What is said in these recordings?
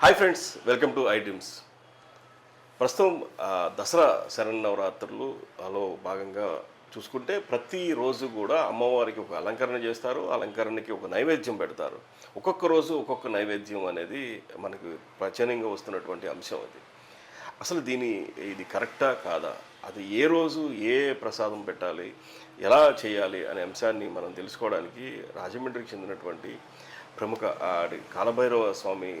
Hi friends, welcome to iDreams. ప్రస్తుతం దసరా శరన్నవరాత్రులలో భాగంగా చూసుకుంటే ప్రతిరోజు కూడా అమ్మవారికి ఒక అలంకరణ చేస్తారు. అలంకరణకి ఒక నైవేద్యం పెడతారు. ఒక్కొక్క రోజు ఒక్కొక్క నైవేద్యం అనేది మనకు ప్రాచుర్యంగా వస్తున్నటువంటి అంశం అది. అసలు ఇది కరెక్టా కాదా, అది ఏ రోజు ఏ ప్రసాదం పెట్టాలి, ఎలా చేయాలి అనే అంశాన్ని మనం తెలుసుకోవడానికి రాజమండ్రికి చెందినటువంటి ప్రముఖ కాలభైరవ స్వామి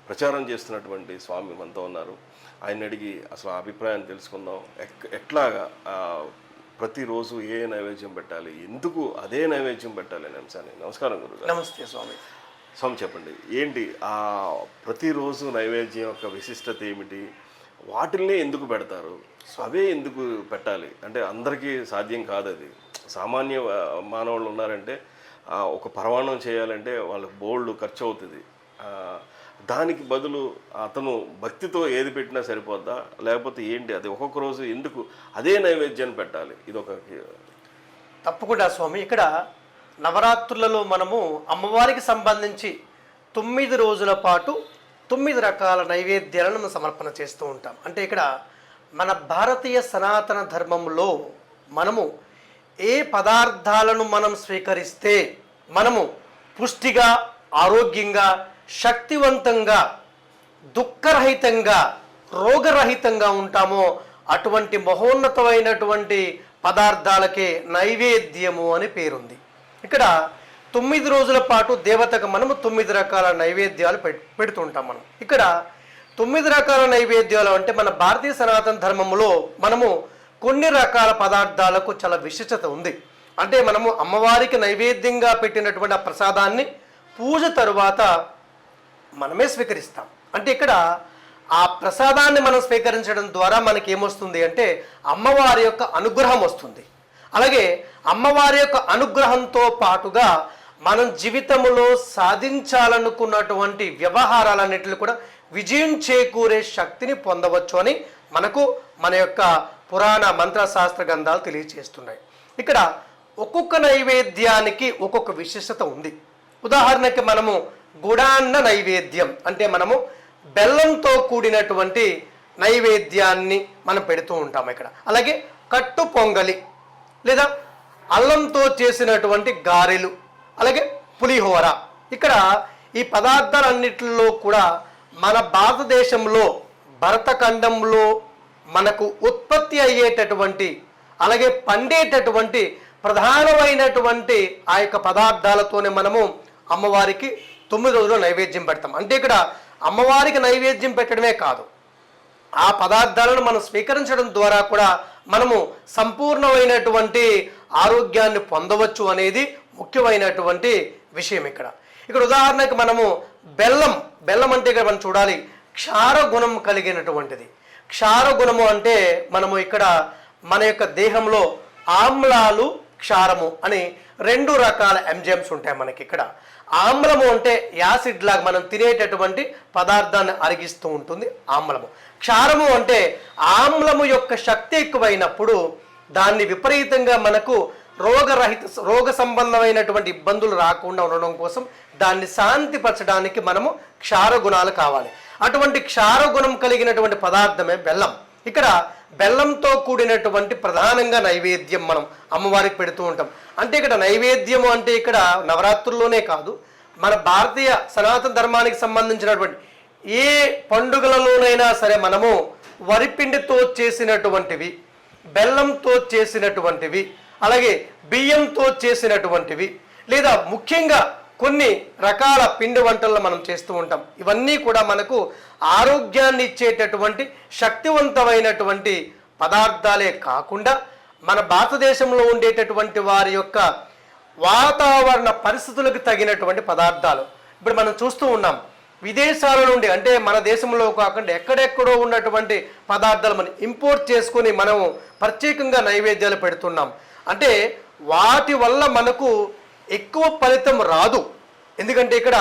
ప్రచారం చేస్తున్నటువంటి స్వామి మనతో ఉన్నారు. ఆయన అడిగి అసలు ఆ అభిప్రాయాన్ని తెలుసుకుందాం. ఎట్లాగా ప్రతిరోజు ఏ నైవేద్యం పెట్టాలి, ఎందుకు అదే నైవేద్యం పెట్టాలి అనే అంశాన్ని. నమస్కారం గురుగారు. నమస్తే స్వామి. స్వామి చెప్పండి, ఏంటి ప్రతిరోజు నైవేద్యం యొక్క విశిష్టత ఏమిటి, వాటిల్నే ఎందుకు పెడతారు, అవే ఎందుకు పెట్టాలి? అంటే అందరికీ సాధ్యం కాదు అది. సామాన్య మానవులు ఉన్నారంటే ఒక పరమాణం చేయాలంటే వాళ్ళకి బోల్డ్ ఖర్చు అవుతుంది. దానికి బదులు అతను భక్తితో ఏది పెట్టినా సరిపోద్దా, లేకపోతే ఏంటి అది ఒక్కొక్క రోజు ఎందుకు అదే నైవేద్యాన్ని పెట్టాలి? ఇదొక తప్పకుండా స్వామి. ఇక్కడ నవరాత్రులలో మనము అమ్మవారికి సంబంధించి 9 రోజుల పాటు 9 రకాల నైవేద్యాలను మనం సమర్పణ చేస్తూ ఉంటాం. అంటే ఇక్కడ మన భారతీయ సనాతన ధర్మంలో మనము ఏ పదార్థాలను మనం స్వీకరిస్తే మనము పుష్టిగా, ఆరోగ్యంగా, శక్తివంతంగా, దుఃఖరహితంగా, రోగరహితంగా ఉంటామో అటువంటి మహోన్నతమైనటువంటి పదార్థాలకే నైవేద్యము అని పేరుంది. ఇక్కడ 9 రోజుల పాటు దేవతకు మనము 9 రకాల నైవేద్యాలు పెడుతుంటాం. మనం ఇక్కడ 9 రకాల నైవేద్యాలు అంటే మన భారతీయ సనాతన ధర్మంలో మనము కొన్ని రకాల పదార్థాలకు చాలా విశిష్టత ఉంది. అంటే మనము అమ్మవారికి నైవేద్యంగా పెట్టినటువంటి ఆ ప్రసాదాన్ని పూజ తరువాత మనమే స్వీకరిస్తాం. అంటే ఇక్కడ ఆ ప్రసాదాన్ని మనం స్వీకరించడం ద్వారా మనకి ఏమొస్తుంది అంటే అమ్మవారి యొక్క అనుగ్రహం వస్తుంది. అలాగే అమ్మవారి యొక్క అనుగ్రహంతో పాటుగా మనం జీవితంలో సాధించాలనుకున్నటువంటి వ్యవహారాలన్నింటిలో కూడా విజయం చేకూరే శక్తిని పొందవచ్చు అని మనకు మన యొక్క పురాణ మంత్రశాస్త్ర గ్రంథాలు తెలియజేస్తున్నాయి. ఇక్కడ ఒక్కొక్క నైవేద్యానికి ఒక్కొక్క విశిష్టత ఉంది. ఉదాహరణకి మనము గుడాన్న నైవేద్యం అంటే మనము బెల్లంతో కూడినటువంటి నైవేద్యాన్ని మనం పెడుతూ ఉంటాము ఇక్కడ. అలాగే కట్టు పొంగలి లేదా అల్లంతో చేసినటువంటి గారెలు, అలాగే పులిహోర. ఇక్కడ ఈ పదార్థాలన్నిటిలో కూడా మన భారతదేశంలో భరతఖండంలో మనకు ఉత్పత్తి అయ్యేటటువంటి అలాగే పండేటటువంటి ప్రధానమైనటువంటి ఆ యొక్క పదార్థాలతోనే మనము అమ్మవారికి 9 రోజులు నైవేద్యం పెడతాం. అంటే ఇక్కడ అమ్మవారికి నైవేద్యం పెట్టడమే కాదు, ఆ పదార్థాలను మనం స్వీకరించడం ద్వారా కూడా మనము సంపూర్ణమైనటువంటి ఆరోగ్యాన్ని పొందవచ్చు అనేది ముఖ్యమైనటువంటి విషయం. ఇక్కడ ఉదాహరణకి మనము బెల్లం అంటే ఇక్కడ మనం చూడాలి క్షార గుణం కలిగినటువంటిది. క్షార గుణము అంటే మనము ఇక్కడ మన యొక్క దేహంలో ఆమ్లాలు, క్షారము అని 2 రకాల ఎంజైమ్స్ ఉంటాయి మనకి. ఇక్కడ ఆమ్లము అంటే యాసిడ్ లాగా మనం తినేటటువంటి పదార్థాన్ని అరిగిస్తూ ఉంటుంది ఆమ్లము. క్షారము అంటే ఆమ్లము యొక్క శక్తి ఎక్కువైనప్పుడు దాన్ని విపరీతంగా మనకు రోగ సంబంధమైనటువంటి ఇబ్బందులు రాకుండా ఉండడం కోసం దాన్ని శాంతిపరచడానికి మనము క్షార గుణాలు కావాలి. అటువంటి క్షార గుణం కలిగినటువంటి పదార్థమే బెల్లం. ఇక్కడ బెల్లంతో కూడినటువంటి ప్రధానంగా నైవేద్యం మనం అమ్మవారికి పెడుతూ ఉంటాం. అంటే ఇక్కడ నైవేద్యము అంటే ఇక్కడ నవరాత్రుల్లోనే కాదు, మన భారతీయ సనాతన ధర్మానికి సంబంధించినటువంటి ఏ పండుగలలోనైనా సరే మనము వరిపిండితో చేసినటువంటివి, బెల్లంతో చేసినటువంటివి, అలాగే బియ్యంతో చేసినటువంటివి, లేదా ముఖ్యంగా కొన్ని రకాల పిండి వంటలను మనం చేస్తూ ఉంటాం. ఇవన్నీ కూడా మనకు ఆరోగ్యాన్ని ఇచ్చేటటువంటి శక్తివంతమైనటువంటి పదార్థాలే కాకుండా మన భారతదేశంలో ఉండేటటువంటి వారి యొక్క వాతావరణ పరిస్థితులకు తగినటువంటి పదార్థాలు. ఇప్పుడు మనం చూస్తూ ఉన్నాం విదేశాల నుండి, అంటే మన దేశంలో కాకుండా ఎక్కడెక్కడో ఉన్నటువంటి పదార్థాలు మనం ఇంపోర్ట్ చేసుకొని మనం ప్రత్యేకంగా నైవేద్యాలు పెడుతున్నాం. అంటే వాటి వల్ల మనకు ఎక్కువ ఫలితం రాదు. ఎందుకంటే ఇక్కడ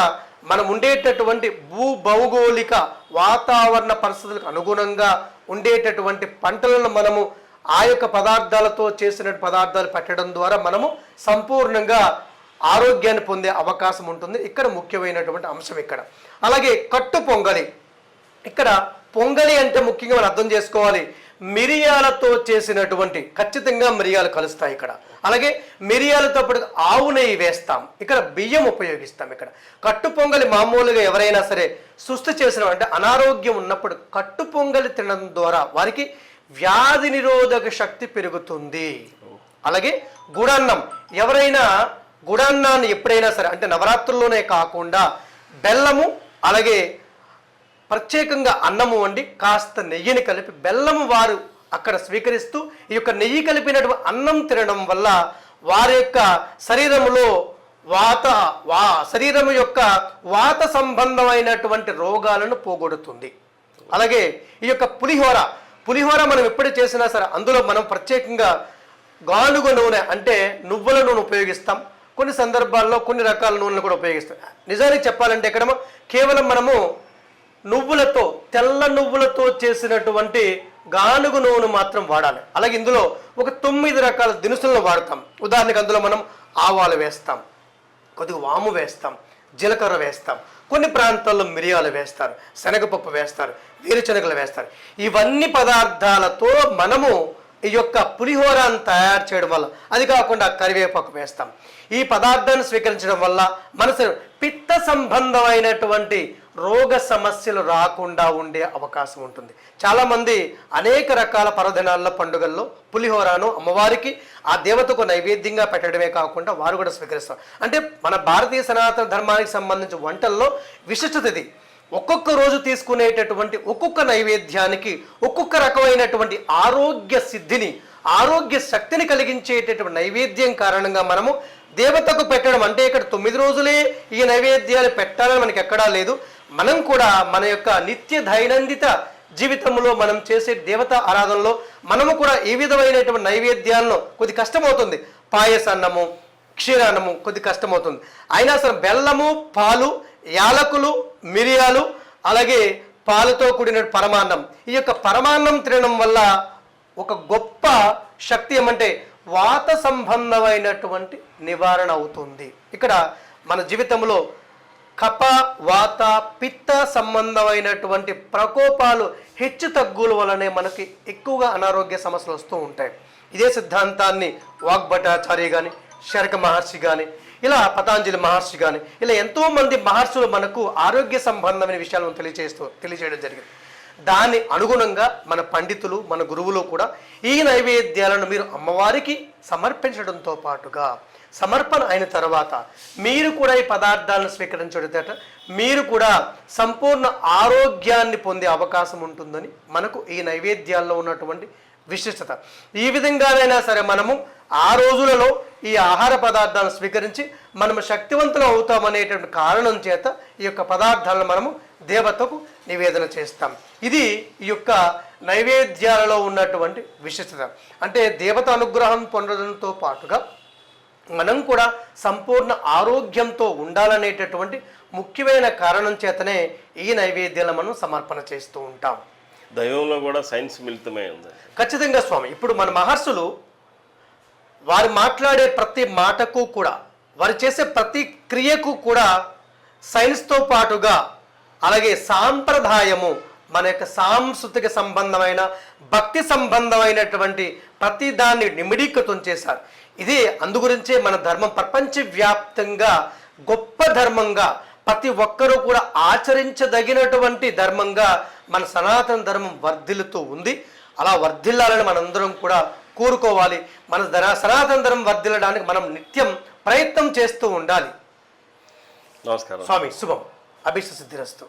మనం ఉండేటటువంటి భౌగోళిక వాతావరణ పరిస్థితులకు అనుగుణంగా ఉండేటటువంటి పంటలను మనము ఆ యొక్క పదార్థాలతో చేసిన పదార్థాలు పెట్టడం ద్వారా మనము సంపూర్ణంగా ఆరోగ్యాన్ని పొందే అవకాశం ఉంటుంది. ఇక్కడ ముఖ్యమైనటువంటి అంశం ఇక్కడ. అలాగే కట్టు పొంగలి. ఇక్కడ పొంగలి అంటే ముఖ్యంగా మనం అర్థం చేసుకోవాలి, మిరియాలతో చేసినటువంటి, ఖచ్చితంగా మిరియాలు కలుస్తాయి ఇక్కడ. అలాగే మిరియాలతో పాటు ఆవు నెయ్యి వేస్తాం, ఇక్కడ బియ్యం ఉపయోగిస్తాం. ఇక్కడ కట్టు పొంగలి మామూలుగా ఎవరైనా సరే సుస్థి చేసిన అంటే అనారోగ్యం ఉన్నప్పుడు కట్టు పొంగలి తినడం ద్వారా వారికి వ్యాధి నిరోధక శక్తి పెరుగుతుంది. అలాగే గుడాన్నం, ఎవరైనా గుడాన్నాన్ని ఎప్పుడైనా సరే అంటే నవరాత్రుల్లోనే కాకుండా బెల్లము అలాగే ప్రత్యేకంగా అన్నము వండి కాస్త నెయ్యిని కలిపి బెల్లము వారు అక్కడ స్వీకరిస్తూ ఈ యొక్క నెయ్యి కలిపినటువంటి అన్నం తినడం వల్ల వారి యొక్క శరీరంలో శరీరం యొక్క వాత సంబంధమైనటువంటి రోగాలను పోగొడుతుంది. అలాగే ఈ యొక్క పులిహోర మనం ఎప్పుడు చేసినా సరే అందులో మనం ప్రత్యేకంగా గానుగ నూనె అంటే నువ్వుల నూనె ఉపయోగిస్తాం. కొన్ని సందర్భాల్లో కొన్ని రకాల నూనెలు కూడా ఉపయోగిస్తాం. నిజానికి చెప్పాలంటే ఇక్కడ కేవలం మనము నువ్వులతో, తెల్ల నువ్వులతో చేసినటువంటి గానుగ నూనె మాత్రం వాడాలి. అలాగే ఇందులో ఒక 9 రకాల దినుసులను వాడతాం. ఉదాహరణకు అందులో మనం ఆవాలు వేస్తాం, కొద్దిగా వాము వేస్తాం, జీలకర్ర వేస్తాం, కొన్ని ప్రాంతాల్లో మిరియాలు వేస్తారు, శనగపప్పు వేస్తారు, వేరుశనగలు వేస్తారు. ఇవన్నీ పదార్థాలతో మనము ఈ యొక్క పులిహోరాన్ని తయారు చేయడం వల్ల, అది కాకుండా కరివేపాకు వేస్తాం. ఈ పదార్థాన్ని స్వీకరించడం వల్ల మనసు పిత్త సంబంధమైనటువంటి రోగ సమస్యలు రాకుండా ఉండే అవకాశం ఉంటుంది. చాలామంది అనేక రకాల పర్వదినాల్లో, పండుగల్లో పులిహోరను అమ్మవారికి ఆ దేవతకు నైవేద్యంగా పెట్టడమే కాకుండా వారు కూడా స్వీకరిస్తారు. అంటే మన భారతీయ సనాతన ధర్మానికి సంబంధించిన వంటల్లో విశిష్టత ఇది. ఒక్కొక్క రోజు తీసుకునేటటువంటి ఒక్కొక్క నైవేద్యానికి ఒక్కొక్క రకమైనటువంటి ఆరోగ్య సిద్ధిని, ఆరోగ్య శక్తిని కలిగించేటటువంటి నైవేద్యం కారణంగా మనము దేవతకు పెట్టడం అంటే ఇక్కడ 9 రోజులే ఈ నైవేద్యాలు పెట్టాలని మనకి ఎక్కడా లేదు. మనం కూడా మన యొక్క నిత్య దైనందిత జీవితంలో మనం చేసే దేవతా ఆరాధనలో మనము కూడా ఈ విధమైనటువంటి నైవేద్యాలను కొద్ది కష్టమవుతుంది. పాయసాన్నము, క్షీరాన్నము కొద్ది కష్టమవుతుంది. అయినా సరే బెల్లము, పాలు, యాలకులు, మిరియాలు అలాగే పాలతో కూడిన పరమాన్నం, ఈ యొక్క పరమాన్నం తినడం వల్ల ఒక గొప్ప శక్తి ఏమంటే వాత సంబంధమైనటువంటి నివారణ అవుతుంది. ఇక్కడ మన జీవితంలో కప, వాత, పిత్త సంబంధమైనటువంటి ప్రకోపాలు హెచ్చు తగ్గుల వలనే మనకి ఎక్కువగా అనారోగ్య సమస్యలు వస్తూ ఉంటాయి. ఇదే సిద్ధాంతాన్ని వాగ్భటాచార్య కానీ, శరక మహర్షి కానీ, ఇలా పతాంజలి మహర్షి కానీ, ఇలా ఎంతోమంది మహర్షులు మనకు ఆరోగ్య సంబంధమైన విషయాలను తెలియజేయడం జరిగింది. దాని అనుగుణంగా మన పండితులు, మన గురువులు కూడా ఈ నైవేద్యాలను మీరు అమ్మవారికి సమర్పించడంతో పాటుగా సమర్పణ అయిన తర్వాత మీరు కూడా ఈ పదార్థాలను స్వీకరించడం మీరు కూడా సంపూర్ణ ఆరోగ్యాన్ని పొందే అవకాశం ఉంటుందని మనకు ఈ నైవేద్యాల్లో ఉన్నటువంటి విశిష్టత. ఈ విధంగానైనా సరే మనము ఆ రోజులలో ఈ ఆహార పదార్థాలను స్వీకరించి మనము శక్తివంతులు అవుతామనేటువంటి కారణం చేత ఈ యొక్క పదార్థాలను మనము దేవతకు నివేదన చేస్తాం. ఇది ఈ యొక్క నైవేద్యాలలో ఉన్నటువంటి విశిష్టత. అంటే దేవత అనుగ్రహం పొందడంతో పాటుగా మనం కూడా సంపూర్ణ ఆరోగ్యంతో ఉండాలనేటటువంటి ముఖ్యమైన కారణం చేతనే ఈ నైవేద్యాలను మనం సమర్పణ చేస్తూ ఉంటాం. దైవంలో కూడా సైన్స్ మిళితమై ఉంది. ఖచ్చితంగా స్వామి. ఇప్పుడు మన మహర్షులు వారు మాట్లాడే ప్రతి మాటకు కూడా, వారు చేసే ప్రతి క్రియకు కూడా సైన్స్తో పాటుగా అలాగే సాంప్రదాయము, మన యొక్క సాంస్కృతిక సంబంధమైన భక్తి సంబంధమైనటువంటి ప్రతి దాన్ని నిమిడీకృతం చేశారు. ఇది అందుగురించే మన ధర్మం ప్రపంచవ్యాప్తంగా గొప్ప ధర్మంగా ప్రతి ఒక్కరూ కూడా ఆచరించదగినటువంటి ధర్మంగా మన సనాతన ధర్మం వర్ధిల్లుతూ ఉంది. అలా వర్ధిల్లాలని మనందరం కూడా కోరుకోవాలి. మన సనాతన ధర్మం వర్ధిల్లడానికి మనం నిత్యం ప్రయత్నం చేస్తూ ఉండాలి. నమస్కారం స్వామి. శుభం. అభిష్ట సిద్ధిరస్తు.